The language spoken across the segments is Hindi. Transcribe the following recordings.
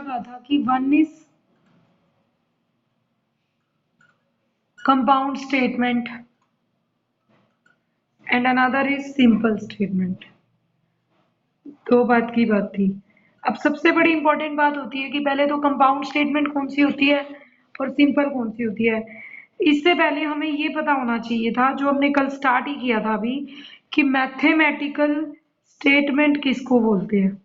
कहा था कि one is compound statement and another is simple statement. दो बात की बात थी। अब सबसे बड़ी इंपॉर्टेंट बात होती है कि पहले तो कंपाउंड स्टेटमेंट कौन सी होती है और सिंपल कौन सी होती है। इससे पहले हमें ये पता होना चाहिए था, जो हमने कल स्टार्ट ही किया था अभी, कि मैथमेटिकल स्टेटमेंट किसको बोलते हैं।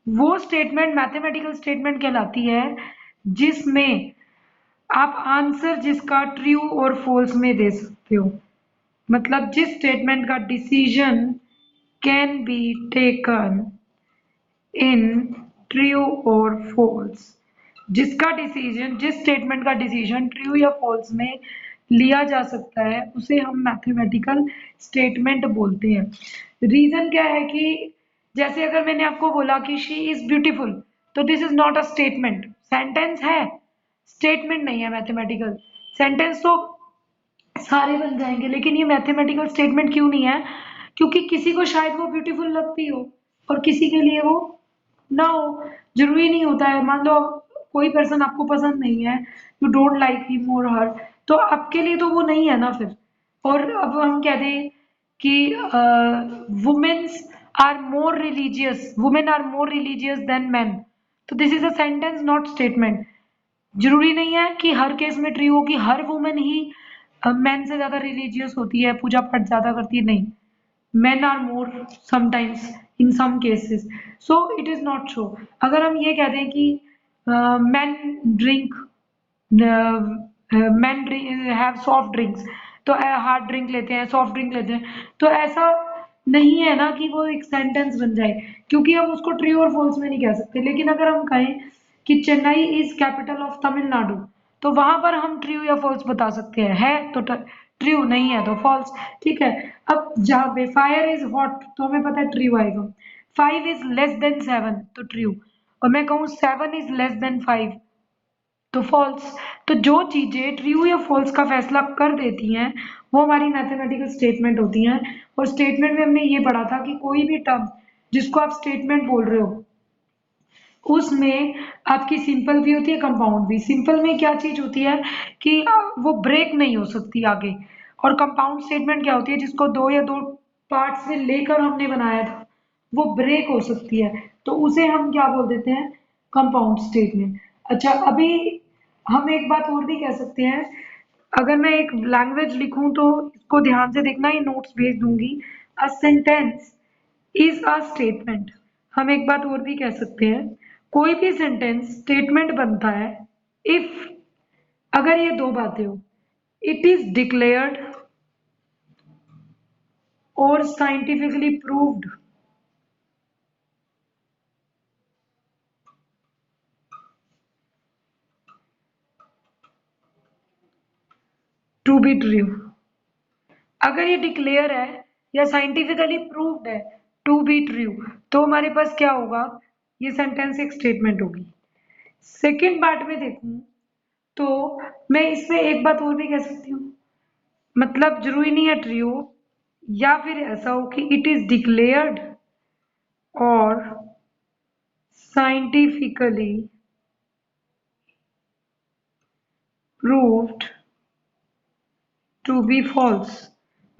वो स्टेटमेंट मैथमेटिकल स्टेटमेंट कहलाती है जिसमें आप आंसर जिसका ट्रू और फॉल्स में दे सकते हो। मतलब जिस स्टेटमेंट का decision can be taken in true और फॉल्स, जिसका डिसीजन, जिस स्टेटमेंट का डिसीजन ट्रू या फॉल्स में लिया जा सकता है उसे हम मैथमेटिकल स्टेटमेंट बोलते हैं। रीजन क्या है कि जैसे अगर मैंने आपको बोला कि शी इज ब्यूटीफुल, तो this is not a statement, sentence है, स्टेटमेंट नहीं है। मैथमेटिकल सेंटेंस तो सारे बन जाएंगे, लेकिन ये मैथमेटिकल स्टेटमेंट क्यों नहीं है? क्योंकि किसी को शायद वो ब्यूटीफुल लगती हो और किसी के लिए वो ना हो। जरूरी नहीं होता है, मान लो कोई पर्सन आपको पसंद नहीं है, यू डोंट लाइक हिम और हर, तो आपके लिए तो वो नहीं है ना फिर। और अब हम कह दें कि womens are more religious, women are more religious than man, तो this is a sentence not statement. जरूरी नहीं है कि हर केस में ट्रू हो कि हर वुमेन ही मैन से ज्यादा रिलीजियस होती है, पूजा पाठ ज्यादा करती है, नहीं। men are more sometimes in some cases, so it is not true। अगर हम ये कह दें कि men drink men have soft drinks, तो हार्ड ड्रिंक लेते हैं, सॉफ्ट ड्रिंक लेते हैं, तो ऐसा नहीं है ना कि वो एक सेंटेंस बन जाए, क्योंकि हम उसको ट्रू और फॉल्स में नहीं कह सकते। लेकिन अगर हम कहें कि Chennai is capital of Tamil Nadu, तो वहां पर हम ट्रू या फॉल्स बता सकते हैं। है तो ट्रू, नहीं है तो फॉल्स। ठीक है। अब जहाँ पे फायर इज हॉट, तो हमें पता है ट्रू आएगा। 5 इज लेस देन 7, तो ट्रू। और मैं कहूँ 7 इज लेस देन 5, तो फॉल्स। तो जो चीजें ट्रू या फॉल्स का फैसला कर देती हैं वो हमारी मैथमेटिकल स्टेटमेंट होती हैं। और स्टेटमेंट में हमने ये पढ़ा था कि कोई भी टर्म जिसको आप स्टेटमेंट बोल रहे हो उसमें आपकी सिंपल भी होती है, कंपाउंड भी। सिंपल में क्या चीज होती है कि वो ब्रेक नहीं हो सकती आगे। और कंपाउंड स्टेटमेंट क्या होती है, जिसको दो या दो पार्ट से लेकर हमने बनाया था वो ब्रेक हो सकती है, तो उसे हम क्या बोल देते हैं, कंपाउंड स्टेटमेंट। अच्छा, अभी हम एक बात और भी कह सकते हैं। अगर मैं एक लैंग्वेज लिखूं तो इसको ध्यान से देखना, ये नोट्स भेज दूंगी। अ सेंटेंस इज अ स्टेटमेंट। हम एक बात और भी कह सकते हैं, कोई भी सेंटेंस स्टेटमेंट बनता है इफ, अगर ये दो बातें हो, इट इज डिक्लेयर्ड और scientifically proved to be true. अगर ये डिक्लेयर है या साइंटिफिकली प्रूव्ड है टू बी ट्रू, तो हमारे पास क्या होगा, ये सेंटेंस एक स्टेटमेंट होगी। सेकेंड पार्ट में देखूं तो मैं इसमें एक बात और भी कह सकती हूँ, मतलब जरूरी नहीं है ट्रू, या फिर ऐसा हो कि इट इज डिक्लेयर्ड और scientifically proved to be false.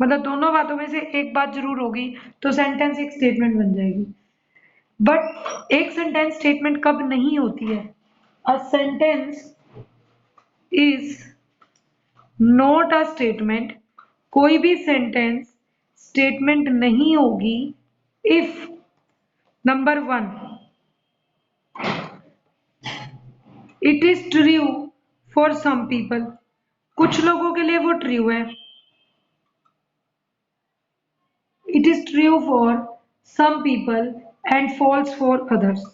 मतलब दोनों बातों में से एक बात जरूर होगी, तो सेंटेंस एक स्टेटमेंट बन जाएगी। बट एक सेंटेंस स्टेटमेंट कब नहीं होती है, a sentence is not a statement, कोई भी सेंटेंस स्टेटमेंट नहीं होगी if, number one, it is true for some people, कुछ लोगों के लिए वो ट्रू है। It is true for some people and false for others.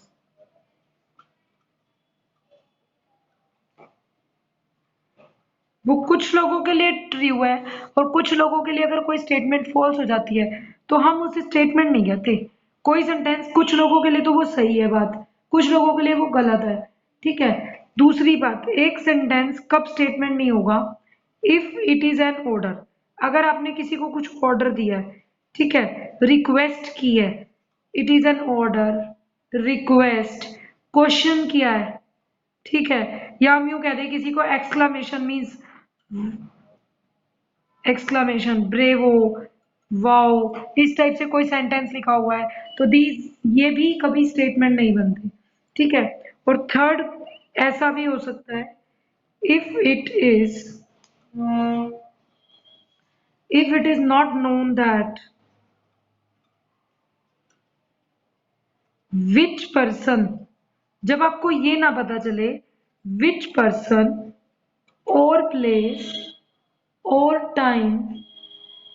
वो कुछ लोगों के लिए ट्रू है, और कुछ लोगों के लिए अगर कोई स्टेटमेंट फॉल्स हो जाती है तो हम उसे स्टेटमेंट नहीं कहते। कोई सेंटेंस कुछ लोगों के लिए तो वो सही है बात, कुछ लोगों के लिए वो गलत है। ठीक है। दूसरी बात, एक सेंटेंस कब स्टेटमेंट नहीं होगा, if it is an order. अगर आपने किसी को कुछ ऑर्डर दिया है, ठीक है, रिक्वेस्ट की है, it is an order, request, question किया है, ठीक है, या हम यूं कह दें किसी को exclamation means exclamation, bravo, wow, इस टाइप से कोई सेंटेंस लिखा हुआ है तो दीज ये भी कभी स्टेटमेंट नहीं बनते, ठीक है। और थर्ड ऐसा भी हो सकता है if it is if it is not known that which person, जब आपको ये ना पता चले which person or place or time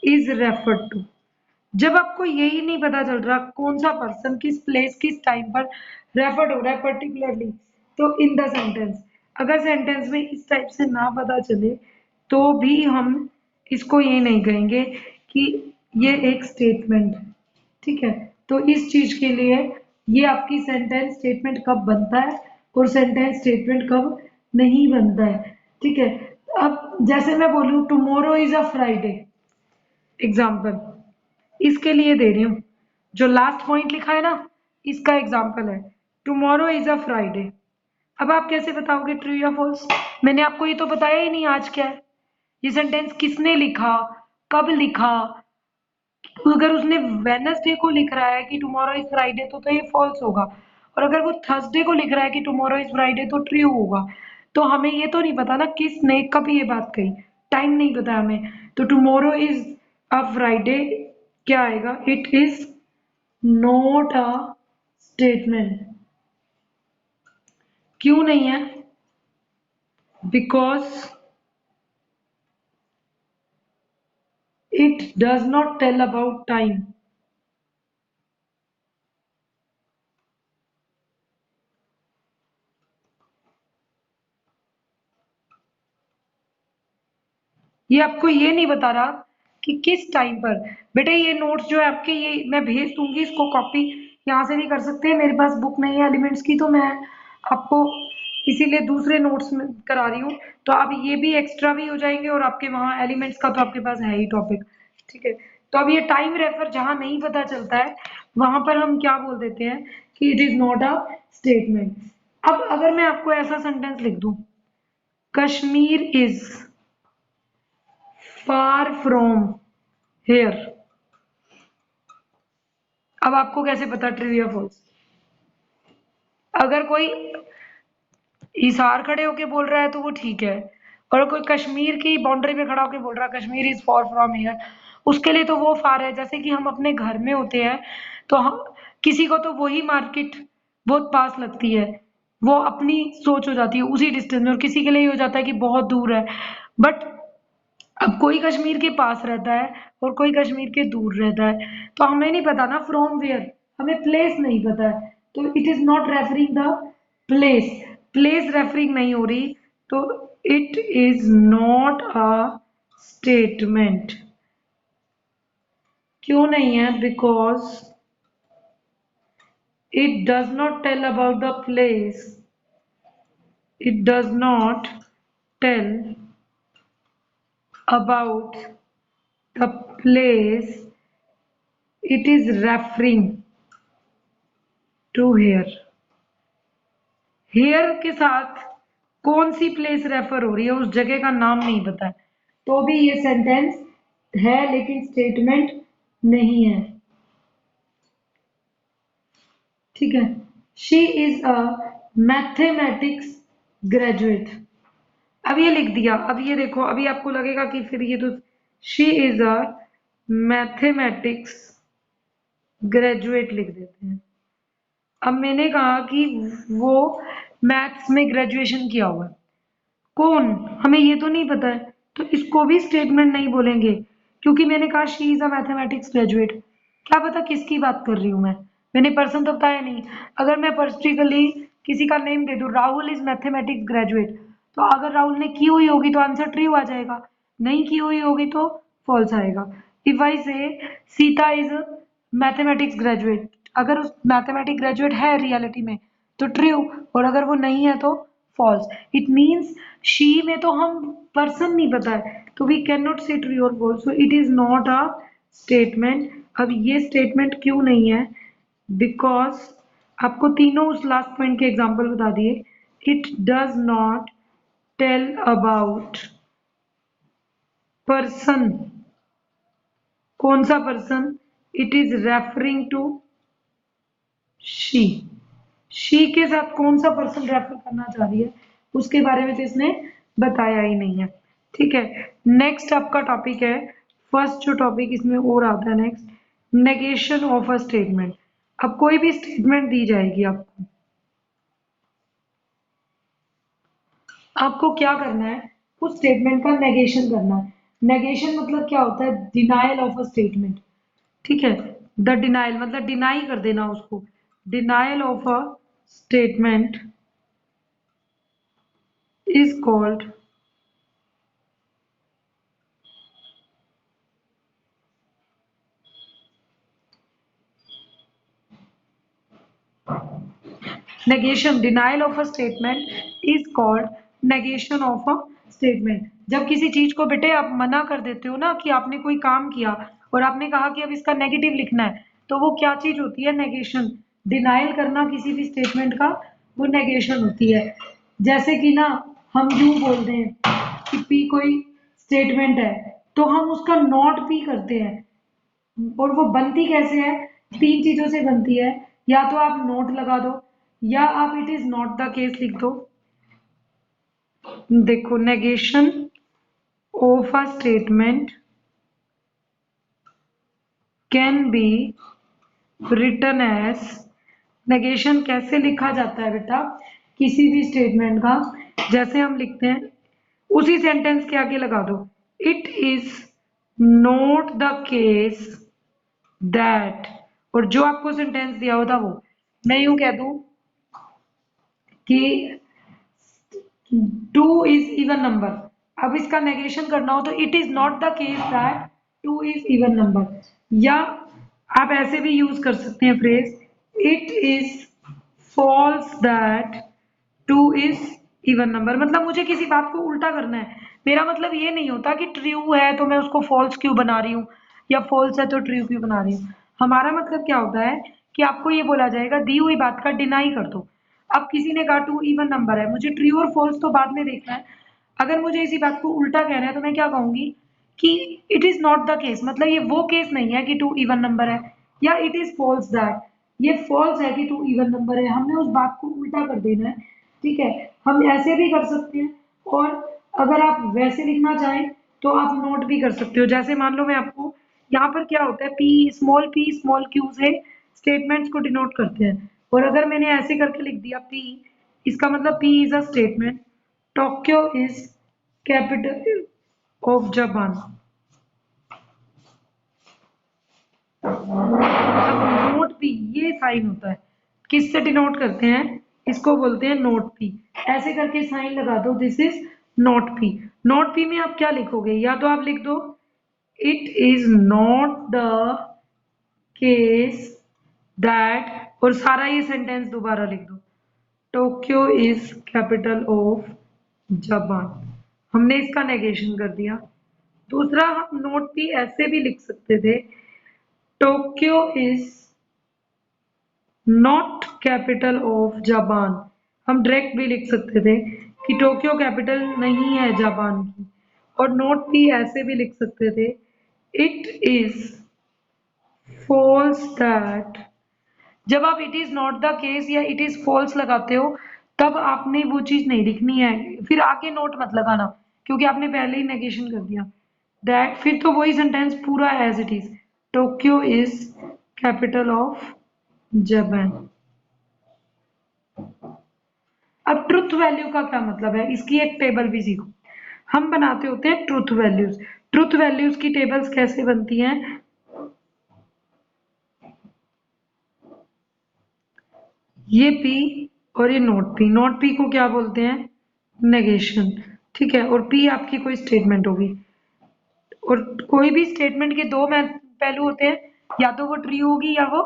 is referred to, जब आपको यही नहीं पता चल रहा कौन सा पर्सन किस प्लेस किस टाइम पर रेफर्ड हो रहा है पर्टिकुलरली, तो इन द सेंटेंस, अगर सेंटेंस में इस टाइप से ना पता चले तो भी हम इसको ये नहीं कहेंगे कि ये एक स्टेटमेंट है, ठीक है। तो इस चीज के लिए ये आपकी सेंटेंस स्टेटमेंट कब बनता है और सेंटेंस स्टेटमेंट कब नहीं बनता है, ठीक है। अब जैसे मैं बोलूं tomorrow is a Friday, example इसके लिए दे रही हूँ, जो लास्ट पॉइंट लिखा है ना इसका एग्जाम्पल है, टुमारो इज अ फ्राइडे। अब आप कैसे बताओगे ट्रू या फॉल्स? मैंने आपको ये तो बताया ही नहीं आज क्या है, ये सेंटेंस किसने लिखा, कब लिखा। अगर उसने वेनसडे को लिख रहा है कि टुमारो इज फ्राइडे तो ये फॉल्स होगा, और अगर वो थर्सडे को लिख रहा है कि टुमारो इज फ्राइडे तो ट्रू होगा। तो हमें ये तो नहीं पता ना किसने कब ये बात कही, टाइम नहीं पता हमें, तो टुमारो इज अ फ्राइडे क्या आएगा, it is not a statement. क्यों नहीं है? Because it does not tell about time. ये आपको ये नहीं बता रहा कि किस टाइम पर। बेटा ये नोट्स जो है आपके ये मैं भेज दूंगी, इसको कॉपी यहाँ से नहीं कर सकते, मेरे पास बुक नहीं है एलिमेंट्स की, तो मैं आपको इसीलिए दूसरे नोट्स में करा रही हूँ। तो अब ये भी एक्स्ट्रा भी हो जाएंगे और आपके वहाँ एलिमेंट्स का तो आपके पास है ही टॉपिक, ठीक है। तो अब ये टाइम रेफर जहाँ नहीं पता चलता है वहां पर हम क्या बोल देते हैं कि it is not a statement. अब अगर मैं आपको ऐसा सेंटेंस लिख दूं, Kashmir is far from here, अब आपको कैसे पता ट्रू या फॉल्स? अगर कोई हिसार खड़े होके बोल रहा है तो वो ठीक है, और कोई कश्मीर की बाउंड्री पे खड़ा होके बोल रहा है Kashmir is for from here, उसके लिए तो वो फार है। जैसे कि हम अपने घर में होते हैं तो हम किसी को तो वही मार्केट बहुत पास लगती है, वो अपनी सोच हो जाती है उसी डिस्टेंस में, और किसी के लिए ये हो जाता है कि बहुत दूर है। बट अब कोई कश्मीर के पास रहता है और कोई कश्मीर के दूर रहता है, तो हमें नहीं पता ना फ्रॉम वेयर, हमें प्लेस नहीं पता है, तो it is not referring the place, place referring नहीं हो रही, तो it is not a statement. क्यों नहीं है? Because it does not tell about the place, it does not tell about the place it is referring to here। here के साथ कौन सी प्लेस रेफर हो रही है उस जगह का नाम नहीं पता है, तो भी ये सेंटेंस है लेकिन स्टेटमेंट नहीं है, ठीक है। She is a mathematics graduate, अब ये लिख दिया, अब ये देखो अभी आपको लगेगा कि फिर ये तो she is a mathematics graduate लिख देते हैं। अब मैंने कहा कि वो मैथ्स में ग्रेजुएशन किया हुआ है, कौन, हमें ये तो नहीं पता है, तो इसको भी स्टेटमेंट नहीं बोलेंगे, क्योंकि मैंने कहा she is a mathematics graduate, क्या पता किसकी बात कर रही हूँ मैं, मैंने पर्सन तो बताया नहीं। अगर मैं पर्टिकुलरली किसी का नेम दे दूं राहुल इज मैथमेटिक्स ग्रेजुएट, तो अगर राहुल ने की हुई होगी तो आंसर ट्रू आ जाएगा, नहीं की हुई होगी तो फॉल्स आएगा। इफ आई से सीता इज मैथमेटिक्स ग्रेजुएट, अगर उस मैथमेटिक्स ग्रेजुएट है रियलिटी में तो ट्रू, और अगर वो नहीं है तो फॉल्स। इट मीन्स शी में तो हम पर्सन नहीं पता है, तो we can not say true और false, so it is not a statement. अब ये स्टेटमेंट क्यों नहीं है? बिकॉज आपको तीनों उस लास्ट पॉइंट के एग्जाम्पल बता दिए। It does not tell about person, कौन सा person? It is referring to she. She के साथ कौन सा पर्सन रेफर करना चाह रही है उसके बारे में तो इसने बताया ही नहीं है। ठीक है, नेक्स्ट आपका टॉपिक है, फर्स्ट जो टॉपिक इसमें और आता है next, negation of a statement. अब कोई भी स्टेटमेंट दी जाएगी आपको, आपको क्या करना है, उस स्टेटमेंट का नेगेशन करना है। नेगेशन मतलब क्या होता है? Denial of a statement. ठीक है, द डिनायल मतलब डिनाई कर देना उसको। Denial of a statement is called negation। Denial of a statement is called negation of a statement. जब किसी चीज को बेटे आप मना कर देते हो ना कि आपने कोई काम किया और आपने कहा कि अब इसका नेगेटिव लिखना है, तो वो क्या चीज होती है? नेगेशन। डिनाइल करना किसी भी स्टेटमेंट का, वो नेगेशन होती है। जैसे कि ना हम यूं बोलते हैं कि पी कोई स्टेटमेंट है तो हम उसका नॉट पी करते हैं, और वो बनती कैसे है? तीन चीजों से बनती है। या तो आप नोट लगा दो, या आप it is not the case लिख दो। देखो, negation of a statement can be written as, negation कैसे लिखा जाता है बेटा किसी भी स्टेटमेंट का? जैसे हम लिखते हैं, उसी सेंटेंस के आगे लगा दो, it is not the case that, और जो आपको सेंटेंस दिया होता वो, मैं यूं कह दूं कि 2 इज इवन नंबर। अब इसका नेगेशन करना हो तो it is not the case that 2 is even number. या आप ऐसे भी यूज कर सकते हैं phrase, it is false that 2 is even number. मतलब मुझे किसी बात को उल्टा करना है। मेरा मतलब ये नहीं होता कि ट्रू है तो मैं उसको फॉल्स क्यों बना रही हूँ, या फॉल्स है तो ट्रू क्यों बना रही हूँ। हमारा मतलब क्या होता है कि आपको ये बोला जाएगा दी हुई बात का डिनाई कर दो। अब किसी ने कहा 2 इवन नंबर है, मुझे ट्रू और फॉल्स तो बाद में देखना है। अगर मुझे इसी बात को उल्टा कहना है तो मैं क्या कहूंगी कि it is not the case, मतलब ये वो केस नहीं है कि 2 इवन नंबर है। या इट इज फॉल्स दैट, ये फॉल्स है कि 2 इवन नंबर है। हमने उस बात को उल्टा कर देना है। ठीक है, हम ऐसे भी कर सकते हैं, और अगर आप वैसे लिखना चाहें तो आप नोट भी कर सकते हो। जैसे मान लो मैं आपको, यहाँ पर क्या होता है, पी स्मॉल क्यू से स्टेटमेंट्स को डिनोट करते हैं, और अगर मैंने ऐसे करके लिख दिया पी, इसका मतलब P is a statement, Tokyo is capital of Japan. अब नोट पी ये साइन होता है, किससे डिनोट करते हैं? इसको बोलते हैं नोट पी। ऐसे करके साइन लगा दो, this is note P. Note P में आप क्या लिखोगे? या तो आप लिख दो it is not the case that, और सारा ये सेंटेंस दोबारा लिख दो, Tokyo is capital of Japan. हमने इसका नेगेशन कर दिया। दूसरा, हम नोट पी ऐसे भी लिख सकते थे, Tokyo is not capital of Japan. हम डायरेक्ट भी लिख सकते थे कि टोक्यो कैपिटल नहीं है जापान की। और नोट पी ऐसे भी लिख सकते थे, इट इज फॉल्स दैट। जब आप it is not the case या इट इज फॉल्स लगाते हो तब आपने वो चीज नहीं लिखनी है, फिर आके नोट मत लगाना, क्योंकि आपने पहले ही नेगेशन कर दिया दैट। फिर तो वही सेंटेंस पूरा as it is, Tokyo is capital of Japan. अब ट्रुथ वैल्यू का क्या मतलब है, इसकी एक टेबल भी सीखो। हम बनाते होते हैं ट्रुथ वैल्यूज। ट्रुथ वैल्यूज की टेबल्स कैसे बनती हैं? ये पी और ये नोट पी, नोट पी को क्या बोलते हैं? नेगेशन। ठीक है, और पी आपकी कोई स्टेटमेंट होगी, और कोई भी स्टेटमेंट के दो पहलू होते हैं, या तो वो ट्रू होगी या वो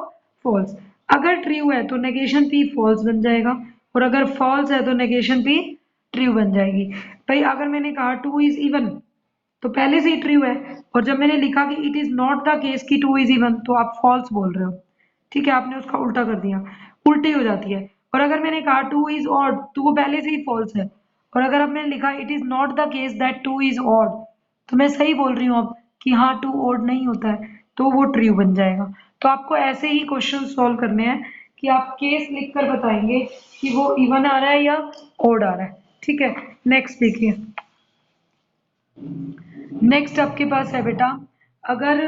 फॉल्स। अगर ट्रू है तो नेगेशन पी फॉल्स बन जाएगा, और अगर फॉल्स है तो नेगेशन पी ट्रू बन जाएगी। भाई अगर मैंने कहा 2 इज इवन तो पहले से ही ट्रू है, और जब मैंने लिखा कि it is not the case की 2 इज इवन तो आप फॉल्स बोल रहे हो। ठीक है, आपने उसका उल्टा कर दिया। उल्टी हो जाती है। और अगर मैंने कहा टू इज ऑड तो वो पहले से ही फॉल्स है। और अगर अब मैंने लिखा it is not the case that two is odd तो मैं सही बोल रही हूँ अब कि हाँ टू ऑड नहीं होता है, तो वो ट्रू बन जाएगा। तो आपको ऐसे ही क्वेश्चन सॉल्व करने हैं कि आप केस लिखकर बताएंगे कि वो इवन आ रहा है या ऑड आ रहा है। ठीक है, नेक्स्ट देखिए। नेक्स्ट आपके पास है बेटा, अगर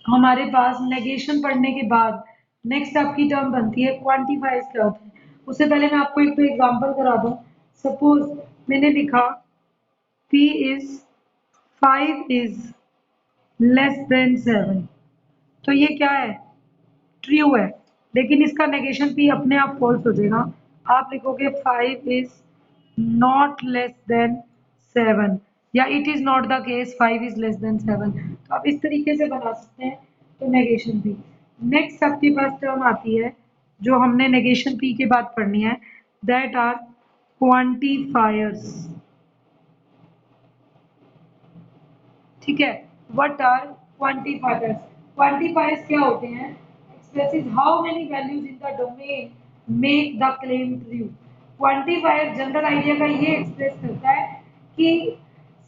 हमारे पास नेगेशन पढ़ने के बाद नेक्स्ट आपकी टर्म बनती है क्वांटिफाइज क्या होता है। उससे पहले मैं आपको एक तो एग्जांपल करा दूं। सपोज मैंने लिखा p is 5 is less then 7, तो ये क्या है, ट्रू है। लेकिन इसका नेगेशन p अपने आप फॉल्स हो जाएगा। आप लिखोगे 5 इज नॉट लेस देन 7 या it is not the case 5 is less then 7। तो आप इस तरीके से बना सकते हैं तो नेगेशन p। नेक्स्ट आपके पास टर्म आती है जो हमने नेगेशन p के बाद पढ़नी है, दैट आर क्वांटिफायर्स। ठीक है, व्हाट आर क्वांटिफायर्स। क्वांटिफायर्स क्या होते हैं, expresses how many values in the domain make the claim true. Quantifier general idea का ये एक्सप्रेस करता है कि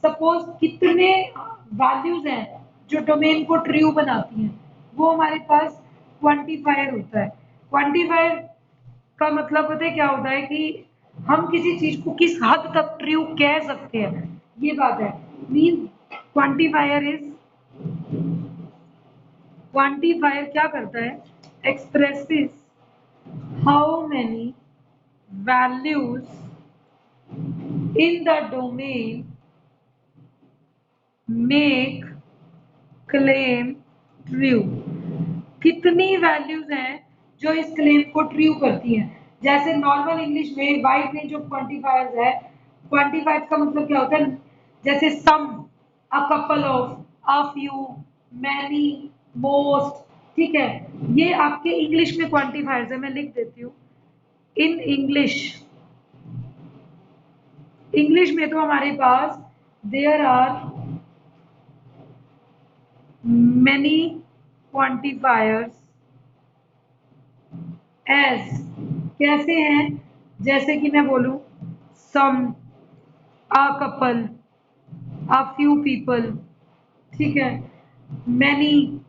सपोज कितने वैल्यूज हैं जो डोमेन को ट्रू बनाती हैं, वो हमारे पास क्वांटिफायर होता है। क्वांटिफायर का मतलब पता है क्या होता है कि हम किसी चीज को किस हद तक ट्रू कह सकते हैं, ये बात है। मीन क्वांटिफायर इज, क्वांटिफायर क्या करता है, expresses how many values in the domain make claim true. कितनी वैल्यूज हैं जो इस क्लेम को ट्रू करती हैं। जैसे नॉर्मल इंग्लिश में वाइड रेंज ऑफ क्वांटिफायर्स है। क्वांटिफायर्स का मतलब क्या होता है, जैसे some, a couple of, a few, many, most. ठीक है, ये आपके इंग्लिश में क्वांटिफायर्स है, मैं लिख देती हूँ। इन इंग्लिश, इंग्लिश में तो हमारे पास there are many quantifiers as, कैसे हैं, जैसे कि मैं बोलूं some, a couple, a few people. ठीक है, many,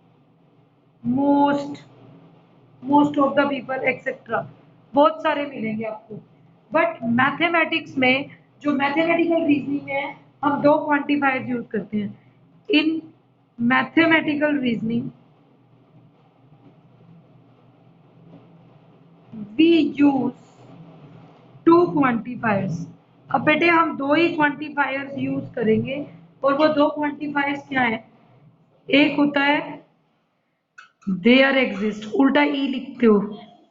most, most of the people etcetera. बहुत सारे मिलेंगे आपको। बट मैथमेटिक्स में, जो मैथमेटिकल रीजनिंग है, हम दो क्वांटिफायर्स यूज करते हैं। In mathematical reasoning we use two quantifiers. अब बेटे हम दो ही क्वांटिफायर्स यूज करेंगे और वो दो क्वांटिफायर्स क्या है, एक होता है देयर एग्जिस्ट, उल्टा ई लिखते हो,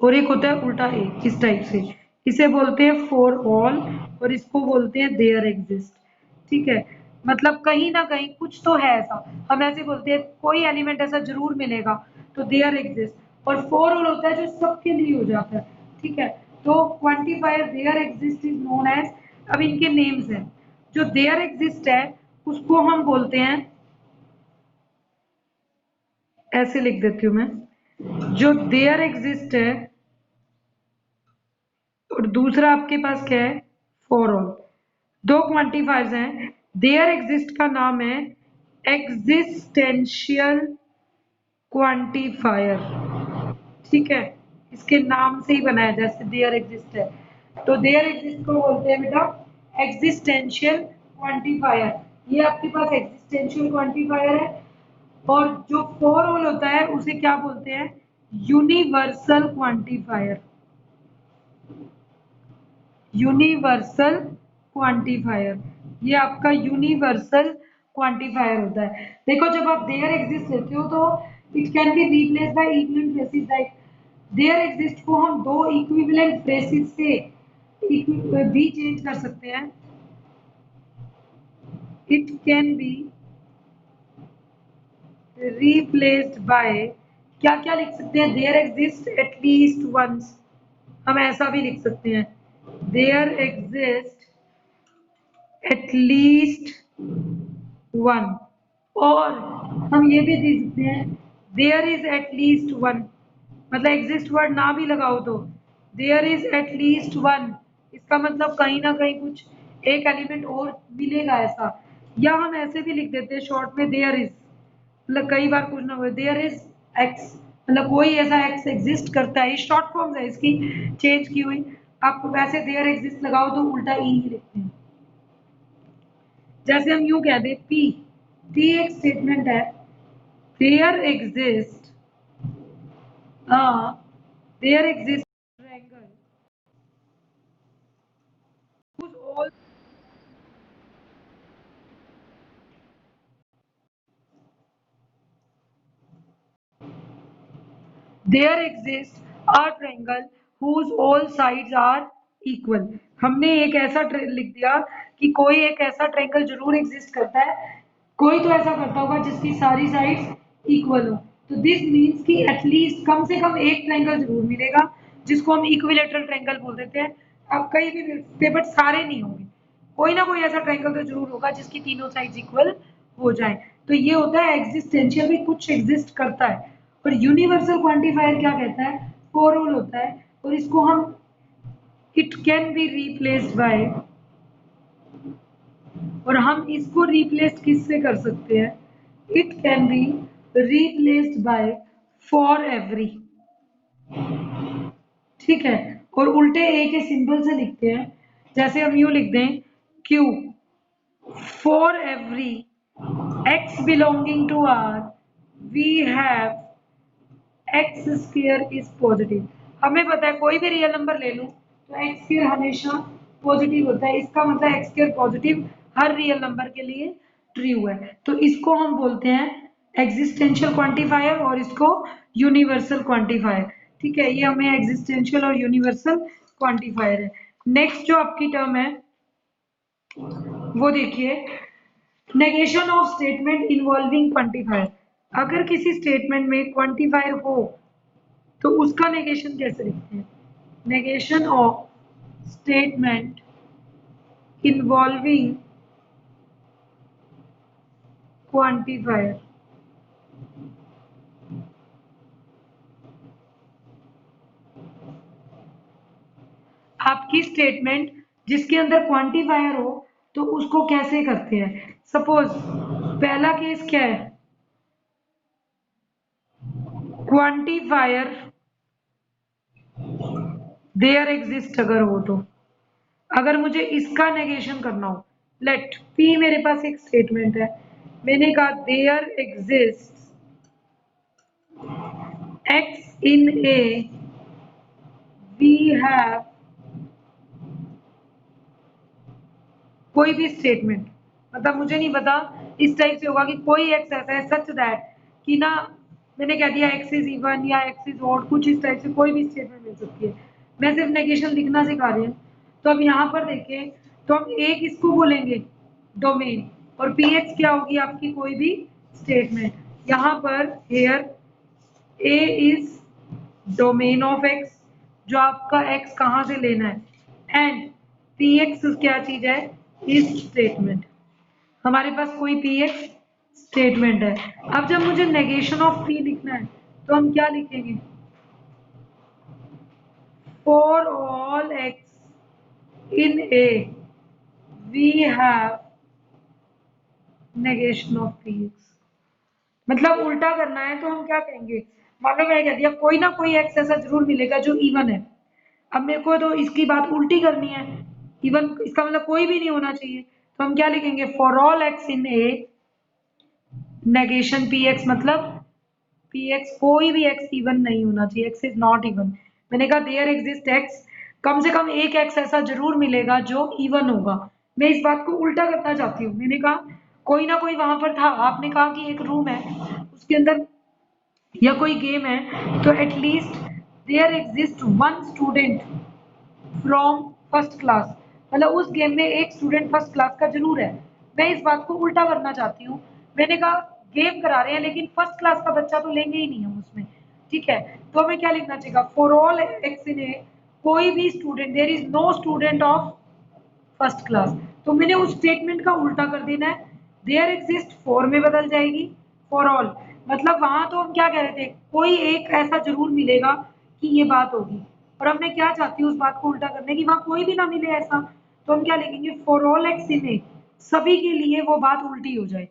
और एक होता है उल्टा ए, इस टाइप से। इसे बोलते हैं फॉर ऑल और इसको बोलते हैं देयर एग्जिस्ट। ठीक है, मतलब कहीं ना कहीं कुछ तो है ऐसा, हम ऐसे बोलते हैं कोई एलिमेंट ऐसा जरूर मिलेगा, तो देयर एग्जिस्ट। और फॉर ऑल होता है जो सबके लिए हो जाता है। ठीक है, तो quantifier there exist is known as, अब इनके नेम्स हैं। जो देयर एग्जिस्ट है उसको हम बोलते हैं, ऐसे लिख देती हूँ मैं, जो देयर एग्जिस्ट है, और दूसरा आपके पास क्या है, फॉर ऑल। दो क्वांटिफायर्स हैं। देयर एग्जिस्ट का नाम है एग्जिस्टेंशियल क्वांटिफायर। ठीक है, इसके नाम से ही बना है, जैसे देयर एग्जिस्ट है तो देयर एग्जिस्ट को बोलते हैं बेटा एग्जिस्टेंशियल क्वांटिफायर। ये आपके पास एग्जिस्टेंशियल क्वांटिफायर है। और जो फॉर ऑल होता है उसे क्या बोलते हैं, यूनिवर्सल क्वांटिफायर। यूनिवर्सल क्वांटिफायर, ये आपका यूनिवर्सल क्वांटिफायर होता है। देखो जब आप देयर एग्जिस्ट लेते हो तो it can be replace by equivalent phrases. Like there exist को हम दो इक्विवेलेंट फ्रेसेस से भी चेंज कर सकते हैं। It can be replaced by, क्या क्या लिख सकते हैं, देयर एग्जिस्ट एटलीस्ट वंस, हम ऐसा भी लिख सकते हैं, देयर एग्जिस्ट एटलीस्ट वन। और हम ये भी दे सकते हैं देयर इज एटलीस्ट वन, मतलब एग्जिस्ट वर्ड ना भी लगाओ तो देयर इज एटलीस्ट वन, इसका मतलब कहीं ना कहीं कुछ एक एलिमेंट और मिलेगा ऐसा। या हम ऐसे भी लिख देते हैं शॉर्ट में देयर इज, मतलब कई बार कुछ ना हो देयर इज एक्स, मतलब कोई ऐसा एक्स एग्जिस्ट करता है। शॉर्ट फॉर्म है इसकी चेंज की हुई। आप वैसे देयर एग्जिस्ट लगाओ तो उल्टा ई ही लिखते हैं। जैसे हम यूं कह दे पी, पी एक स्टेटमेंट है, there exist there exist triangle whose all there exists a triangle whose all sides are equal। हमने एक ऐसा लिख दिया कि कोई एक ऐसा ट्रायंगल जरूर एग्जिस्ट करता है, कोई तो ऐसा करता होगा जिसकी सारी साइड्स इक्वल हो। तो दिस मीन्स कि एटलीस्ट कम से कम एक ट्रायंगल जरूर मिलेगा जिसको हम इक्विलेटरल ट्रायंगल बोल देते हैं। अब कहीं भी मिलते बट सारे नहीं होंगे, कोई ना कोई ऐसा ट्रायंगल तो जरूर होगा जिसकी तीनों साइड्स इक्वल हो जाए। तो ये होता है एग्जिस्टेंशियल, भी कुछ एग्जिस्ट करता है। और यूनिवर्सल क्वांटिफायर क्या कहता है, फॉर ऑल होता है। और इसको हम it can be replaced by, और हम इसको रिप्लेस किससे कर सकते हैं, it can be replaced by for every. ठीक है, और उल्टे ए के सिंबल से लिखते हैं। जैसे हम यू लिख दें Q, for every x belonging to R we have x square is positive। हमें पता है कोई भी रियल नंबर ले लूं तो x स्क्वायर हमेशा पॉजिटिव होता है, इसका मतलब x स्क्वायर पॉजिटिव हर रियल नंबर के लिए ट्रू है। तो इसको हम बोलते हैं एग्जिस्टेंशियल क्वांटिफायर और इसको यूनिवर्सल क्वांटिफायर। ठीक है, ये हमें एग्जिस्टेंशियल और यूनिवर्सल क्वांटिफायर है। नेक्स्ट जो आपकी टर्म है वो देखिए, negation of statement involving quantifier. अगर किसी स्टेटमेंट में क्वांटिफायर हो तो उसका नेगेशन कैसे लिखते हैं, negation of statement involving quantifier. आपकी स्टेटमेंट जिसके अंदर क्वांटिफायर हो तो उसको कैसे करते हैं। सपोज पहला केस क्या है, क्वांटिफायर देयर एग्जिस्ट अगर हो तो, अगर मुझे इसका नेगेशन करना हो, लेट पी मेरे पास एक स्टेटमेंट है, मैंने कहा there exist X in A we have, कोई भी स्टेटमेंट, मतलब मुझे नहीं पता इस टाइप से होगा कि कोई एक्स ऐसा है सच दैट कि ना, मैंने कह दिया एक्स इज इवन या एक्स इज ऑड, कुछ इस टाइप से कोई भी स्टेटमेंट मिल सकती है। मैं सिर्फ नेगेशन लिखना सिखा रही हूँ। तो अब यहाँ पर देखें तो हम एक इसको बोलेंगे डोमेन, और पी एक्स क्या होगी आपकी कोई भी स्टेटमेंट। यहाँ पर here A is domain of X, जो आपका एक्स कहाँ से लेना है, एंड पी एक्स क्या चीज है, इज स्टेटमेंट। हमारे पास कोई पी एक्स स्टेटमेंट है। अब जब मुझे नेगेशन ऑफ पी लिखना है तो हम क्या लिखेंगे, for all X in A we have negation of P x. मतलब उल्टा करना है तो हम क्या कहेंगे, मान लो मैं कह दिया कोई ना कोई एक्स ऐसा जरूर मिलेगा जो इवन है। अब मेरे को तो इसकी बात उल्टी करनी है, इवन इसका मतलब कोई भी नहीं होना चाहिए। तो हम क्या लिखेंगे, for all X in A negation P x, मतलब पी एक्स कोई भी एक्स इवन नहीं होना चाहिए, एक्स इज नॉट इवन। मैंने कहा देयर एग्जिस्ट एक्स, कम से कम एक एक्स ऐसा जरूर मिलेगा जो इवन होगा। मैं इस बात को उल्टा करना चाहती हूँ। मैंने कहा कोई ना कोई वहां पर था, आपने कहा कि एक रूम है उसके अंदर या कोई गेम है, तो at least there exist one student from first class, मतलब उस गेम में एक स्टूडेंट फर्स्ट क्लास का जरूर है। मैं इस बात को उल्टा करना चाहती हूँ। मैंने कहा गेम करा रहे हैं लेकिन फर्स्ट क्लास का बच्चा तो लेंगे ही नहीं हम उसमें। ठीक है, तो हमें क्या लिखना चाहिए, for all X in A कोई भी student, there is no student of first class. तो मैंने उस स्टेटमेंट का उल्टा कर देना है, देयर एग्जिस्ट फॉर में बदल जाएगी फॉर ऑल। मतलब वहां तो हम क्या कह रहे थे, कोई एक ऐसा जरूर मिलेगा कि ये बात होगी, और अब मैं क्या चाहती हूँ उस बात को उल्टा करने की, वहां कोई भी ना मिले ऐसा, तो हम क्या लिखेंगे, फॉर ऑल एक्स इन ए, सभी के लिए वो बात उल्टी हो जाए,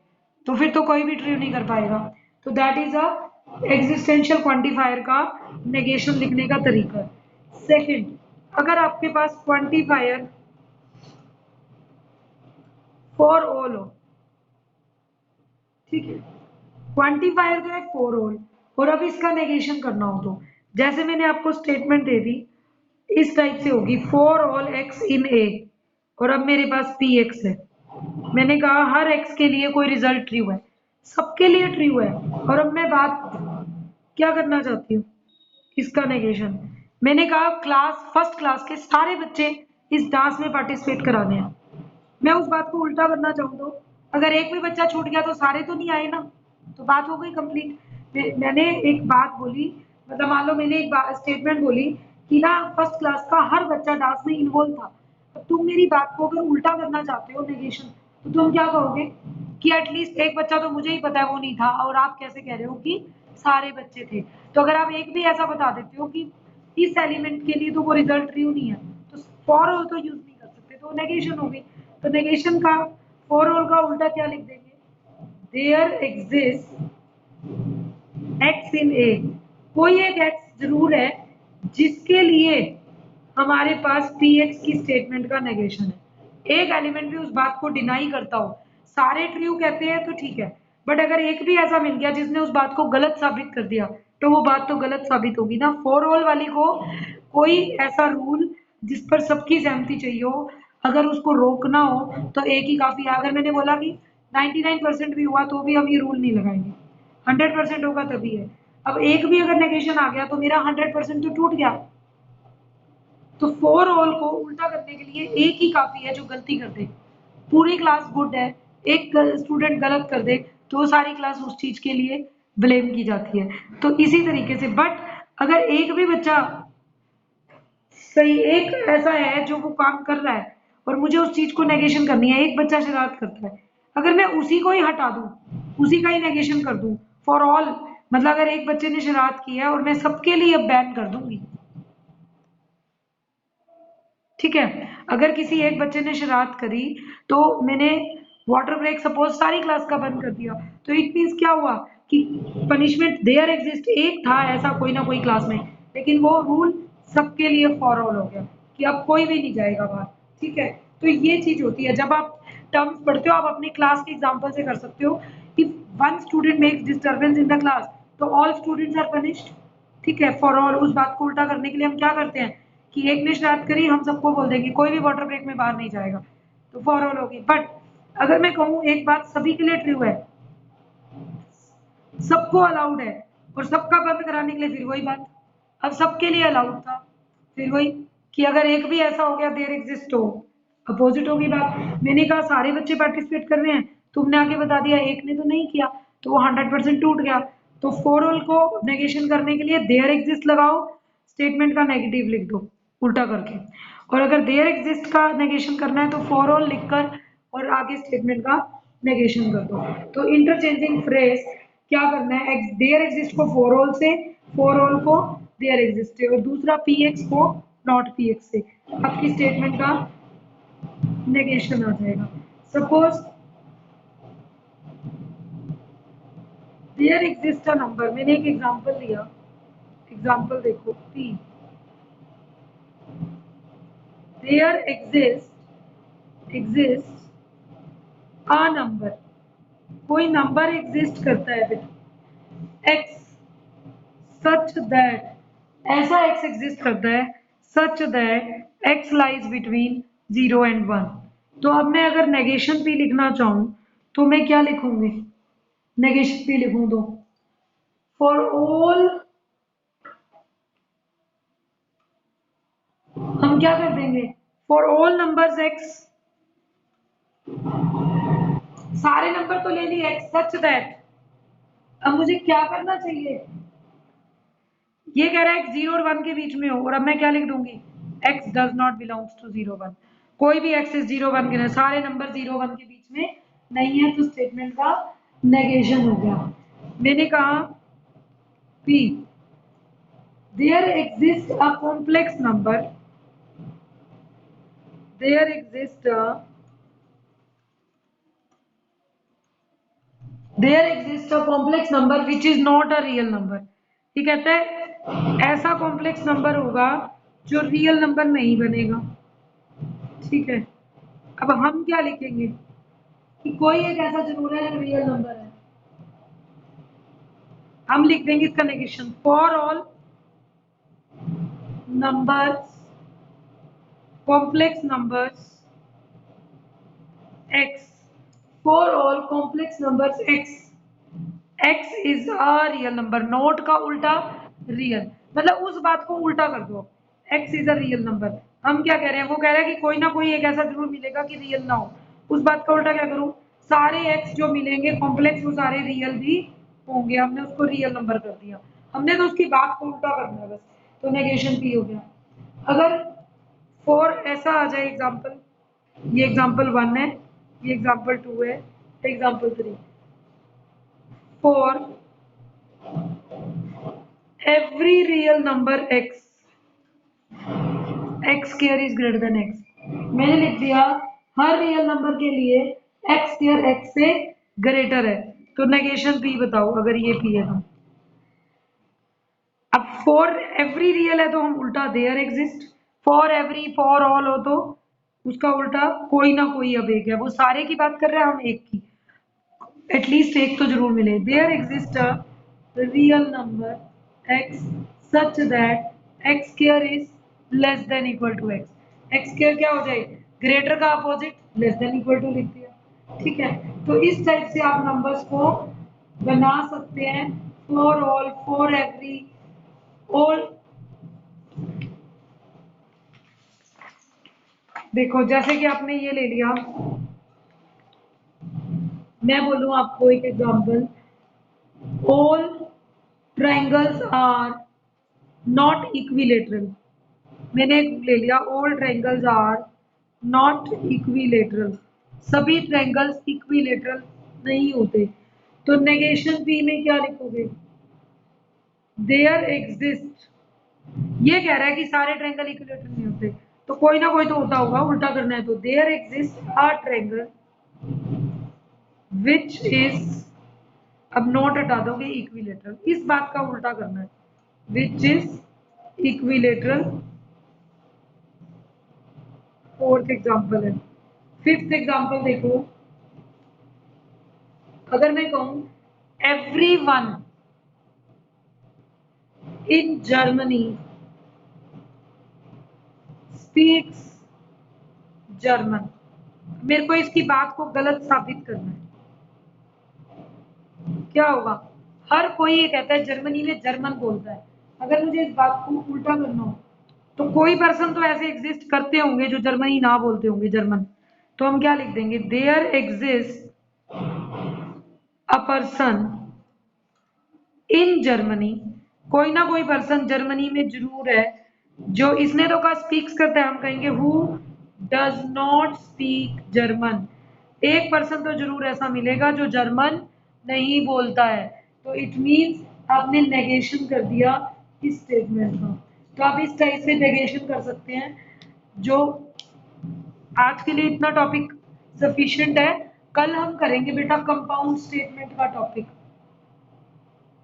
तो फिर तो कोई भी ट्रू नहीं कर पाएगा। तो that is a existential quantifier का नेगेशन लिखने का तरीका। सेकंड, अगर आपके पास क्वांटिफायर फॉर ऑल हो, ठीक है, क्वांटिफायर जो है फॉर ऑल, और अब इसका नेगेशन करना हो तो जैसे मैंने आपको स्टेटमेंट दे दी, इस टाइप से होगी, फॉर ऑल एक्स इन ए, और अब मेरे पास पी एक्स है, मैंने कहा हर एक्स के लिए कोई रिजल्ट ट्रू है, सबके लिए ट्रू है, और अब मैं बात क्या करना चाहती हूँ, इसका नेगेशन। मैंने कहा क्लास फर्स्ट क्लास के सारे बच्चे इस डांस में पार्टिसिपेट कराने हैं, मैं उस बात को उल्टा करना चाहूँ तो अगर एक भी बच्चा छूट गया तो सारे तो नहीं आए ना, तो बात हो गई कंप्लीट। मैंने एक बात बोली, मतलब मान लो मैंने एक स्टेटमेंट बोली कि ना फर्स्ट क्लास का हर बच्चा डांस में इन्वॉल्व था, तो तुम मेरी बात को अगर उल्टा करना चाहते हो नेगेशन, तो तुम क्या कहोगे कि एटलीस्ट एक बच्चा तो मुझे ही पता है वो नहीं था, और आप कैसे कह रहे हो कि सारे बच्चे थे। तो अगर आप एक भी ऐसा बता देते हो कि इस एलिमेंट के लिए तो वो रिजल्ट ट्रू नहीं है, तो फॉर ऑल तो यूज नहीं कर सकते, तो नेगेशन हो गई। तो नेगेशन का फॉर ऑल का उल्टा क्या लिख देंगे, there exist X in A, कोई एक एक्स जरूर है जिसके लिए हमारे पास पी एक्स की स्टेटमेंट का नेगेशन है। एक एलिमेंट भी उस बात को डिनाई करता हो, सारे ट्रू कहते हैं तो ठीक है, बट अगर एक भी ऐसा मिल गया जिसने उस बात को गलत साबित कर दिया, तो वो बात तो गलत साबित होगी ना। फॉर ऑल वाली को कोई ऐसा रूल जिस पर सबकी सहमति चाहिए हो, अगर उसको रोकना हो तो एक ही काफी है। अगर मैंने बोला कि 99% भी हुआ तो भी हम ये रूल नहीं लगाएंगे, 100% होगा तभी है। अब एक भी अगर नेगेशन आ गया तो मेरा 100% तो टूट गया। तो फॉर ऑल को उल्टा करने के लिए एक ही काफी है जो गलती कर दे। पूरी क्लास गुड है, एक स्टूडेंट गलत कर दे तो सारी क्लास उस चीज के लिए ब्लेम की जाती है। तो इसी तरीके से, बट अगर एक भी बच्चा सही, एक ऐसा है जो वो काम कर रहा है और मुझे उस चीज को नेगेशन करनी है, एक बच्चा शरारत करता है, अगर मैं उसी को ही हटा दूं, उसी का ही नेगेशन कर दूं फॉर ऑल, मतलब अगर एक बच्चे ने शरारत की है और मैं सबके लिए अब बैन कर दूंगी, ठीक है, अगर किसी एक बच्चे ने शरारत करी तो मैंने वाटर ब्रेक सपोज सारी क्लास का बंद कर दिया, तो इट मीन्स क्या हुआ कि पनिशमेंट देयर एग्जिस्ट, एक था ऐसा कोई ना कोई क्लास में, लेकिन वो रूल सबके लिए फॉर ऑल हो गया कि अब कोई भी नहीं जाएगा बाहर, ठीक है। तो ये चीज होती है जब आप टर्म्स पढ़ते हो, आप अपनी क्लास के एग्जाम्पल से कर सकते हो। If one student makes disturbance in the class तो ऑल स्टूडेंट्स आर पनिश्ड, ठीक है। फॉर ऑल, उस बात को उल्टा करने के लिए हम क्या करते हैं कि एक ने शरारत करी, हम सबको बोल देंगे कोई भी वाटर ब्रेक में बाहर नहीं जाएगा, तो फॉर ऑल होगी। बट अगर मैं कहूँ एक बात सभी के लिए ट्रू है, सबको अलाउड है, और सबका बंद कराने के लिए फिर वही बात, अब सबके लिए अलाउड था, फिर वही कि अगर एक भी ऐसा हो गया देयर एग्जिस्ट हो, अपोजिट होगी बात। मैंने कहा सारे बच्चे पार्टिसिपेट कर रहे हैं, तुमने आगे बता दिया एक ने तो नहीं किया, तो वो 100% टूट गया। तो फॉर ऑल को नेगेशन करने के लिए देयर एग्जिस्ट लगाओ, स्टेटमेंट का नेगेटिव लिख दो उल्टा करके, और अगर देयर एग्जिस्ट का नेगेशन करना है तो फॉर ऑल लिखकर और आगे स्टेटमेंट का नेगेशन कर दो। तो इंटरचेंजिंग फ्रेज क्या करना है, देयर एग्जिस्ट को फॉर ऑल से, फॉर ऑल को देयर एग्जिस्ट से, और दूसरा पी एक्स को नॉट पी एक्स से, आपकी स्टेटमेंट का नेगेशन आ जाएगा। Suppose there exist a number, मैंने एक एग्जांपल लिया, एग्जांपल देखो P, there exist a number, कोई नंबर एग्जिस्ट करता है बेटा, एक्स सच दैट, ऐसा एक्स एग्जिस्ट करता है such that X lies between 0 and 1। तो अब मैं अगर नेगेशन भी लिखना चाहूं तो मैं क्या लिखूंगी, नेगेशन भी लिखूं तो फॉर ऑल, हम क्या कर देंगे, फॉर ऑल नंबर्स एक्स, सारे नंबर तो ले लिए एक्स सच दैट, अब मुझे क्या करना चाहिए, ये कह रहा है x 0 और 1 के बीच में हो, और अब मैं क्या लिख दूंगी, x does not belongs to 0 1, कोई भी x इस 0 1 के नहीं, सारे नंबर 0 1 के बीच में नहीं है, तो स्टेटमेंट का नेगेशन हो गया। मैंने कहा p there exist a complex number, there exist there exist a complex number which is not a real number. ये कहता है ऐसा कॉम्प्लेक्स नंबर होगा जो रियल नंबर नहीं बनेगा। ठीक है, अब हम क्या लिखेंगे कि कोई एक ऐसा जरूर है जो रियल नंबर है। हम लिख देंगे इसका negation, for all numbers complex numbers x, for all complex numbers x is a real number। Note का उल्टा रियल, मतलब उस बात को उल्टा कर दो, x is a real number। हम क्या कह रहे हैं, वो कह रहा है कि कोई ना कोई एक ऐसा जरूर मिलेगा कि रियल ना हो। उस बात का उल्टा क्या करूं, सारे x जो मिलेंगे कॉम्प्लेक्स वो सारे रियल भी होंगे। हमने उसको रियल नंबर कर दिया, हमने तो उसकी बात को उल्टा करना है बस। तो नेगेशन p हो गया। अगर फॉर ऐसा आ जाए एग्जाम्पल, ये एग्जाम्पल 1 है, ये एग्जाम्पल 2 है, example 3, for every real number x square is greater than x। मैंने लिख दिया हर रियल नंबर के लिए x स्क्वायर x से ग्रेटर है। तो नेगेशन p बताओ, अगर ये p है तो। अब फॉर एवरी रियल है तो हम उल्टा there exist, for every for all हो तो उसका उल्टा कोई ना कोई अब एक है। वो सारे की बात कर रहे हैं, हम एक की, एटलीस्ट एक तो जरूर मिले। There exist a real number x such that x square is less than equal to x। x square क्या हो जाए, ग्रेटर का opposite less than equal to लिख दिया। ठीक है, तो इस टाइप से आप नंबर्स को बना सकते हैं, for all, for every, all. देखो जैसे कि आपने ये ले लिया, मैं बोलूं आपको एक example, all triangles are not equilateral. मैंने ले लिया all triangles are not equilateral, सभी ट्रायंगल्स इक्विलेटरल नहीं होते। तो नेगेशन पी में क्या लिखोगे, देयर एग्जिस्ट, ये कह रहा है कि सारे ट्रायंगल इक्विलेटरल नहीं होते, तो कोई ना कोई तो होता होगा, उल्टा करना है तो there exist a triangle which is, अब नॉट हटा दोगे, इक्विलेटरल, इस बात का उल्टा करना है, which is equilateral. Fourth example है। फिफ्थ एग्जांपल देखो, अगर मैं कहूं every one in Germany speaks German, मेरे को इसकी बात को गलत साबित करना है। क्या होगा, हर कोई ये कहता है जर्मनी में जर्मन बोलता है। अगर मुझे इस बात को उल्टा करना हो तो कोई पर्सन तो ऐसे एग्जिस्ट करते होंगे जो जर्मनी ना बोलते होंगे, जर्मन। तो हम क्या लिख देंगे, there exist a person in Germany, कोई ना कोई पर्सन जर्मनी में जरूर है जो, इसने तो कहा स्पीक्स करता है, हम कहेंगे who does not speak German. एक पर्सन तो जरूर ऐसा मिलेगा जो जर्मन नहीं बोलता है। तो इट मीन्स आपने नेगेशन कर दिया इस स्टेटमेंट का। तो आप इस टाइप से नेगेशन कर सकते हैं। जो आज के लिए इतना टॉपिक सफिशिएंट है, कल हम करेंगे बेटा कंपाउंड स्टेटमेंट का टॉपिक।